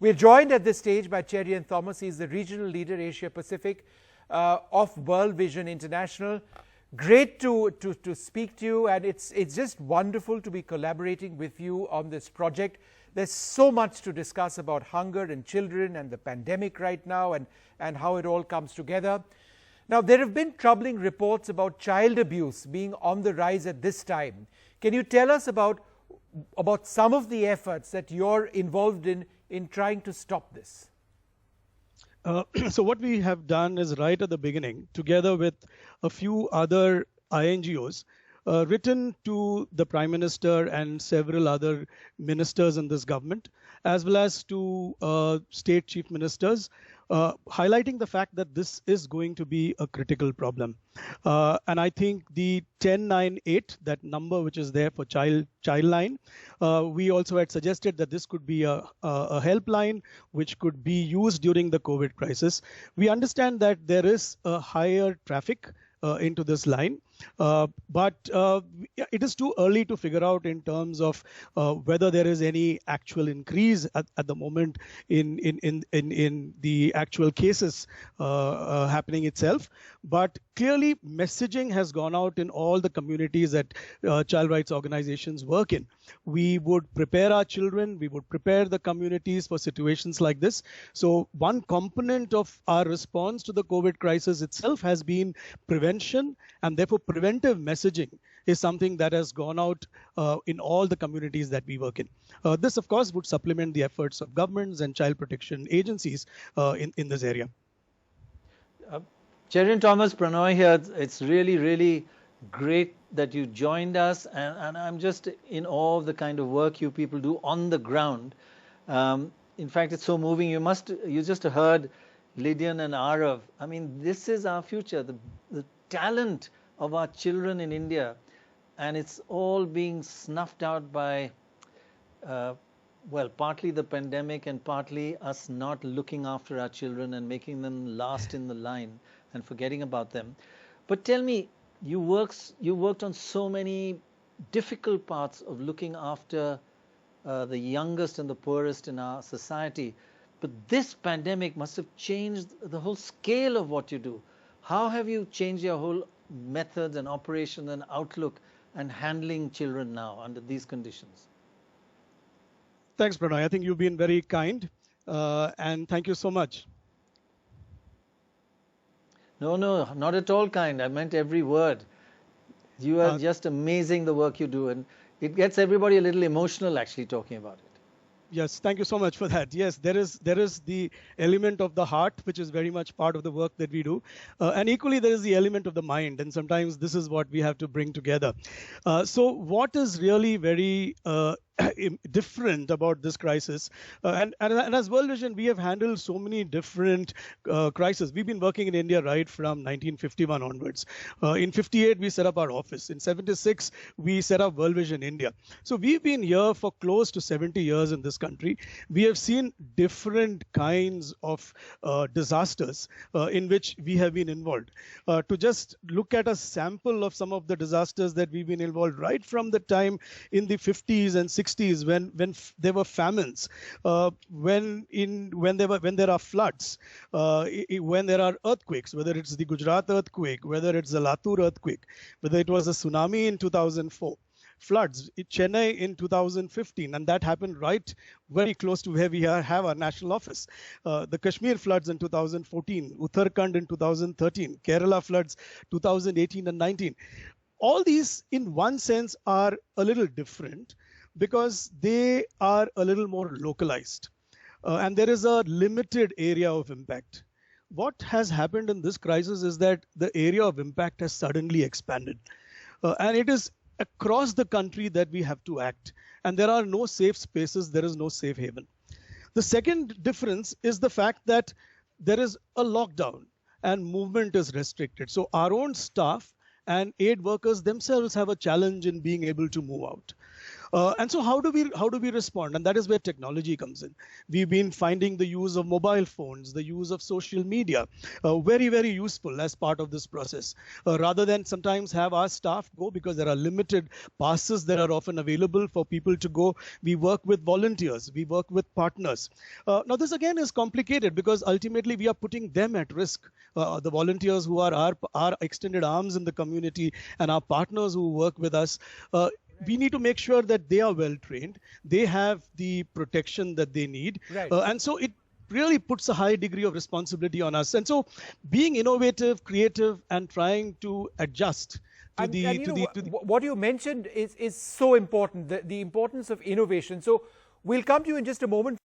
We're joined at this stage by Cherian Thomas. He's the regional leader, Asia Pacific, of World Vision International. Great to speak to you, and it's just wonderful to be collaborating with you on this project. There's so much to discuss about hunger and children and the pandemic right now, and how it all comes together. Now, there have been troubling reports about child abuse being on the rise at this time. Can you tell us about some of the efforts that you're involved in trying to stop this? So what we have done is right at the beginning, together with a few other INGOs, written to the Prime Minister and several other ministers in this government, as well as to state chief ministers, highlighting the fact that this is going to be a critical problem. And I think the 1098, that number which is there for Childline, we also had suggested that this could be a helpline which could be used during the COVID crisis. We understand that there is a higher traffic into this line. But it is too early to figure out in terms of whether there is any actual increase at the moment in the actual cases happening itself. But clearly, messaging has gone out in all the communities that child rights organizations work in. We would prepare our children, we would prepare the communities for situations like this. So one component of our response to the COVID crisis itself has been prevention, and therefore preventive messaging is something that has gone out in all the communities that we work in. This, of course, would supplement the efforts of governments and child protection agencies in this area. Cherian Thomas, Pranoy here. It's really, really great that you joined us, and I'm just in awe of the kind of work you people do on the ground. In fact, it's so moving. You just heard Lydian and Arav. I mean, this is our future, the talent of our children in India, and it's all being snuffed out by, well, partly the pandemic and partly us not looking after our children and making them last in the line and forgetting about them. But tell me, you worked on so many difficult parts of looking after the youngest and the poorest in our society. But this pandemic must have changed the whole scale of what you do. How have you changed your whole methods and operation and outlook and handling children now under these conditions? Thanks, Pranoy. I think you've been very kind, and thank you so much. No, not at all kind. I meant every word. You are just amazing, the work you do, and it gets everybody a little emotional actually talking about it. Yes, thank you so much for that. Yes, there is the element of the heart, which is very much part of the work that we do. And equally, there is the element of the mind. And sometimes this is what we have to bring together. So what is really very different about this crisis, and as World Vision, we have handled so many different crises. We've been working in India right from 1951 onwards. In 58, we set up our office. In 76, we set up World Vision India. So we've been here for close to 70 years in this country. We have seen different kinds of disasters in which we have been involved. To just look at a sample of some of the disasters that we've been involved right from the time in the 50s and 60s, when there were famines, when there are floods, when there are earthquakes, whether it's the Gujarat earthquake, whether it's the Latur earthquake, whether it was a tsunami in 2004, floods in Chennai in 2015, and that happened right very close to where we have our national office. The Kashmir floods in 2014, Uttarakhand in 2013, Kerala floods 2018 and 19. All these, in one sense, are a little different, because they are a little more localized, and there is a limited area of impact. What has happened in this crisis is that the area of impact has suddenly expanded, and it is across the country that we have to act, and there are no safe spaces, there is no safe haven. The second difference is the fact that there is a lockdown and movement is restricted. So our own staff and aid workers themselves have a challenge in being able to move out. And so how do we respond? And that is where technology comes in. We've been finding the use of mobile phones, the use of social media, very, very useful as part of this process. Rather than sometimes have our staff go, because there are limited passes that are often available for people to go, we work with volunteers, we work with partners. Now this again is complicated because ultimately we are putting them at risk. The volunteers who are our extended arms in the community and our partners who work with us, we need to make sure that they are well trained, they have the protection that they need. Right. And so it really puts a high degree of responsibility on us. And so being innovative, creative, and trying to adjust to what you mentioned is so important, the importance of innovation. So we'll come to you in just a moment.